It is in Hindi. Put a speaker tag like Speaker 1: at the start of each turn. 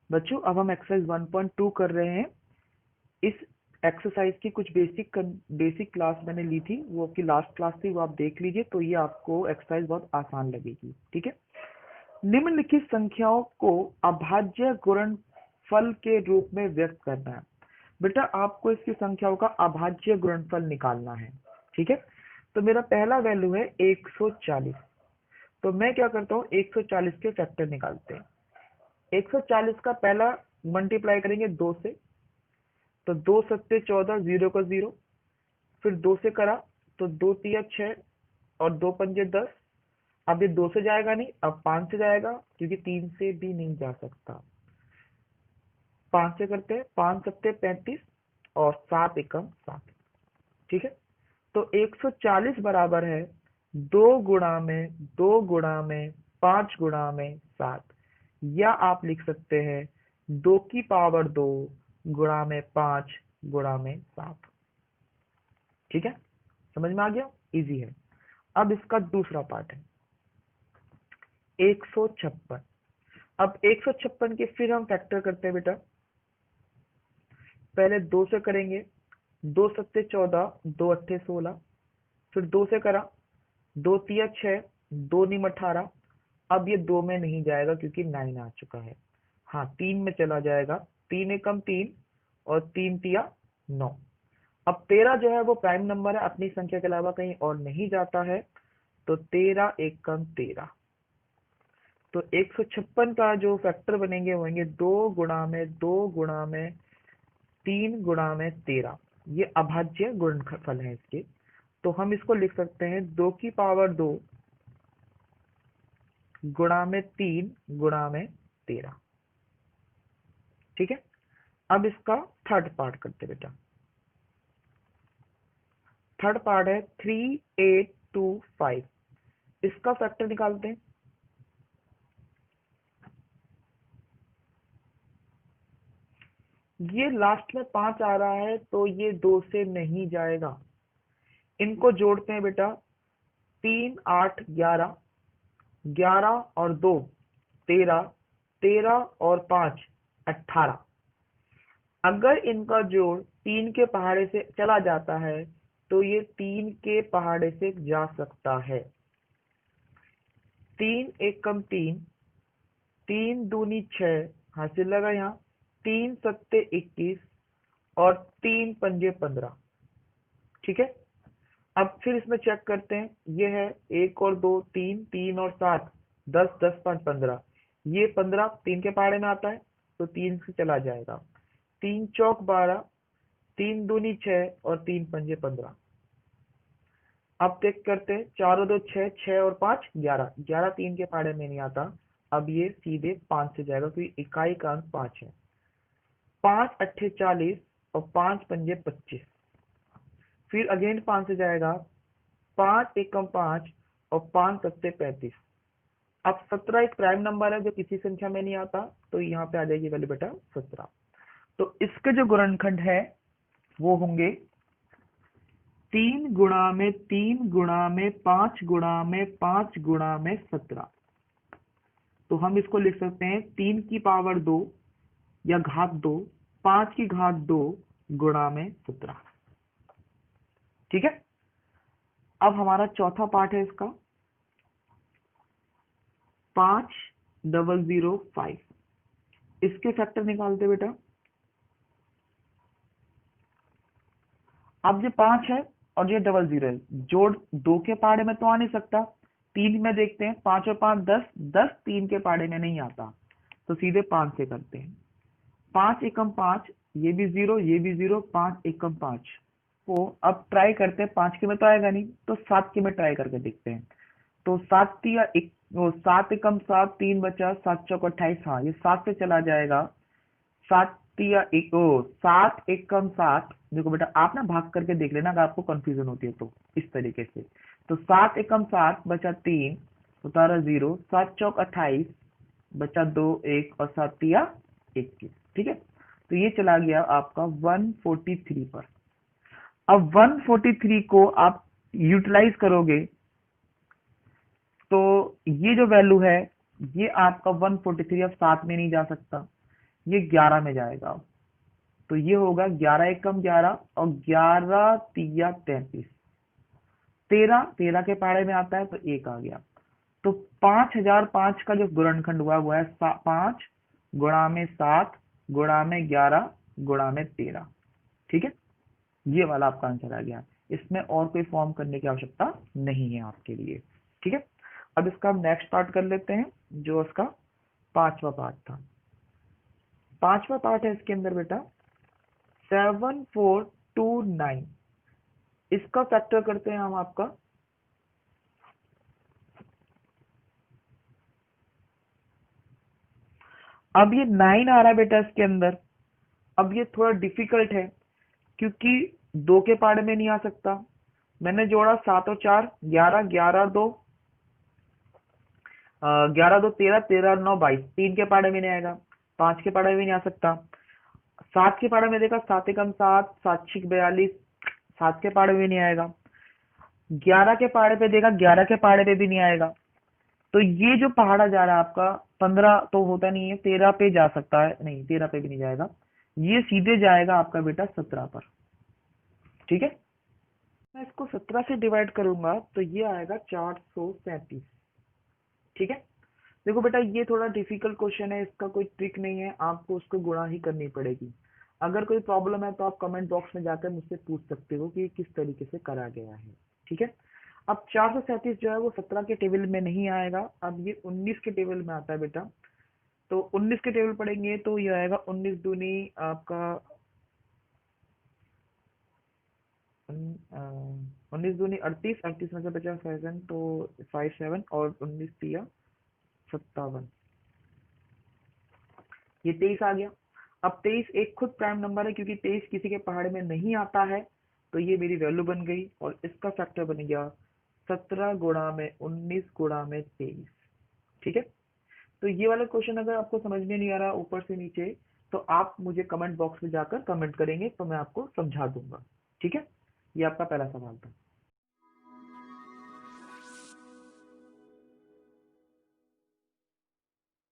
Speaker 1: बच्चों अब हम एक्सरसाइज 1.2 कर रहे हैं। इस एक्सरसाइज की कुछ बेसिक क्लास मैंने ली थी, वो आपकी लास्ट क्लास थी, वो आप देख लीजिए, तो ये आपको एक्सरसाइज बहुत आसान लगेगी। ठीक है। निम्नलिखित संख्याओं को अभाज्य गुणनफल के रूप में व्यक्त करना है। बेटा आपको इसकी संख्याओं का अभाज्य गुणनफल निकालना है। ठीक है। तो मेरा पहला वैल्यू है 140। तो मैं क्या करता हूँ, 140 के फैक्टर निकालते हैं। 140 का पहला मल्टीप्लाई करेंगे 2 से, तो 2 सत्ते 14, 0 का 0। फिर 2 से करा तो 2 तिया 6 और 2 पंजे 10। अब ये 2 से जाएगा नहीं, अब 5 से जाएगा, क्योंकि 3 से भी नहीं जा सकता। 5 से करते हैं, 5 सत्ते 35 और 7 एकम 7। ठीक है। तो 140 बराबर है 2 गुणा में 2 गुणा में 5 गुणा में 7, या आप लिख सकते हैं 2 की पावर 2 गुणा में 5 गुणा में 7। ठीक है, समझ में आ गया, इजी है। अब इसका दूसरा पार्ट है 156। अब 156 के फिर हम फैक्टर करते हैं बेटा। पहले 2 से करेंगे, 2 सत्ते 14, 2 अट्ठे 16। फिर 2 से करा, 2 तिया 6, 2 नीम 18। अब ये 2 में नहीं जाएगा क्योंकि 9 आ चुका है। हाँ 3 में चला जाएगा, 3 एकम 3 और 3 तिया 9। अब 13 जो है वो प्राइम नंबर है, अपनी संख्या के अलावा कहीं और नहीं जाता है, तो 13 एकम 13। तो 156 का जो फैक्टर बनेंगे वो होंगे 2 गुणा में 2 गुणा में 3 गुणा में 13। ये अभाज्य गुणनफल है इसके। तो हम इसको लिख सकते हैं 2 की पावर 2 गुणा में 3 गुणा में 13। ठीक है। अब इसका थर्ड पार्ट करते बेटा। थर्ड पार्ट है 3825। इसका फैक्टर निकालते हैं। ये लास्ट में 5 आ रहा है तो ये 2 से नहीं जाएगा। इनको जोड़ते हैं बेटा, 3 8 11, 11 और 2 13, 13 और 5 18। अगर इनका जोड़ 3 के पहाड़े से चला जाता है तो ये 3 के पहाड़े से जा सकता है। 3 एकम 3, 3 दूनी 6 हासिल लगा यहाँ, 3 सत्ते 21 और 3 पंजे 15। ठीक है। अब फिर इसमें चेक करते हैं, ये है 1 और 2 3, 3 और 7 10, 10 5 15। ये 15 3 के पहाड़े में आता है तो 3 से चला जाएगा। 3 चौक 12, 3 दूनी 6 और 3 पंजे 15। अब चेक करते हैं, 4 और 2 6, 6 और 5 11, 11 3 के पहाड़े में नहीं आता। अब ये सीधे 5 से जाएगा क्योंकि इकाई का अंक 5 है। 5 अट्ठे 40 और 5 पंजे 25। फिर अगेन 5 से जाएगा, 5 एकम 5 और 5 सत्ते 35। अब 17 एक प्राइम नंबर है जो किसी संख्या में नहीं आता, तो यहाँ पे आ जाएगी वैल्यू बेटा 17। तो इसके जो गुणनखंड है वो होंगे 3 गुणा में 3 गुणा में 5 गुणा में 5 गुणा में 17। तो हम इसको लिख सकते हैं 3 की पावर 2 या घात 2, 5 की घात 2 गुणा में 17। ठीक है। अब हमारा चौथा पार्ट है इसका 5005। इसके फैक्टर निकालते बेटा। अब ये 5 है और ये 00 है, जोड़ 2 के पहाड़े में तो आ नहीं सकता। 3 में देखते हैं, 5 और 5 10, 10 3 के पहाड़े में नहीं आता, तो सीधे 5 से करते हैं। 5 एकम 5, ये भी 0 ये भी 0, 5 एकम 5 को अब ट्राई करते हैं। 5 के में तो आएगा नहीं, तो 7 के में ट्राई करके देखते हैं। तो 7 तिया 7 एकम 7, 3 बचा, 7 चौक 28। हाँ ये 7 से चला जाएगा। 7 तिया 7 एकम 7। देखो बेटा आप ना भाग करके देख लेना अगर आपको कंफ्यूजन होती है तो, इस तरीके से। तो 7 एकम 7 बचा 3, उतारा 0, 7 चौक 28 बचा 2 1 और 7 तिया 21। ठीक है। तो ये चला गया आपका 143 पर। अब 143 को आप यूटिलाइज करोगे तो ये जो वैल्यू है ये आपका 143 अब 7 में नहीं जा सकता, ये 11 में जाएगा। तो ये होगा 11 एकम 11 और 11 तिया 33, 13 13 के पारे में आता है तो एक आ गया। तो 5005 का जो गुणनखंड हुआ वो है 5 गुणा में 7 गुणा में 11 गुणा में 13। ठीक है, ये वाला आपका आंसर आ गया। इसमें और कोई फॉर्म करने की आवश्यकता नहीं है आपके लिए। ठीक है, अब इसका हम नेक्स्ट पार्ट कर लेते हैं, जो इसका पांचवा पार्ट था। पांचवा पार्ट है इसके अंदर बेटा 7429। इसका फैक्टर करते हैं हम आपका अब ये 9 आ रहा है बेटा इसके अंदर। अब ये थोड़ा डिफिकल्ट है क्योंकि 2 के पारे में नहीं आ सकता। मैंने जोड़ा 7 और 4 11, 11 2 11 2 13, 13 9 22, 3 के पारे में नहीं आएगा, 5 के पारे में नहीं आ सकता। 7 के पारे में देखा 7 एकम 7, 7 छिक 42, 7 के पारे में नहीं आएगा। 11 के पारे पे देखा 11 के पारे पे भी नहीं आएगा। तो ये जो पहाड़ा जा रहा है आपका 15 तो होता नहीं है, 13 पे जा सकता है, नहीं 13 पे भी नहीं जाएगा, ये सीधे जाएगा आपका बेटा 17 पर। ठीक है, मैं इसको 17 से डिवाइड करूंगा तो ये आएगा 437। ठीक है, देखो बेटा ये थोड़ा डिफिकल्ट क्वेश्चन है, इसका कोई ट्रिक नहीं है, आपको उसको गुणा ही करनी पड़ेगी। अगर कोई प्रॉब्लम है तो आप कमेंट बॉक्स में जाकर मुझसे पूछ सकते हो कि किस तरीके से करा गया है। ठीक है, अब 437 जो है वो 17 के टेबल में नहीं आएगा, अब ये 19 के टेबल में आता है बेटा। तो 19 के टेबल पढ़ेंगे तो ये आएगा 19 दूनी आपका 19 दूनी 38, 38 में से बचा 7 तो 57 और 19 दिया 57, ये 23 आ गया। अब 23 एक खुद प्राइम नंबर है क्योंकि 23 किसी के पहाड़े में नहीं आता है, तो ये मेरी वैल्यू बन गई और इसका फैक्टर बन गया 17 गुणा में 19 गुणा में 23। ठीक है, तो ये वाला क्वेश्चन अगर आपको समझ में नहीं आ रहा ऊपर से नीचे तो आप मुझे कमेंट बॉक्स में जाकर कमेंट करेंगे तो मैं आपको समझा दूंगा। ठीक है, ये आपका पहला सवाल था।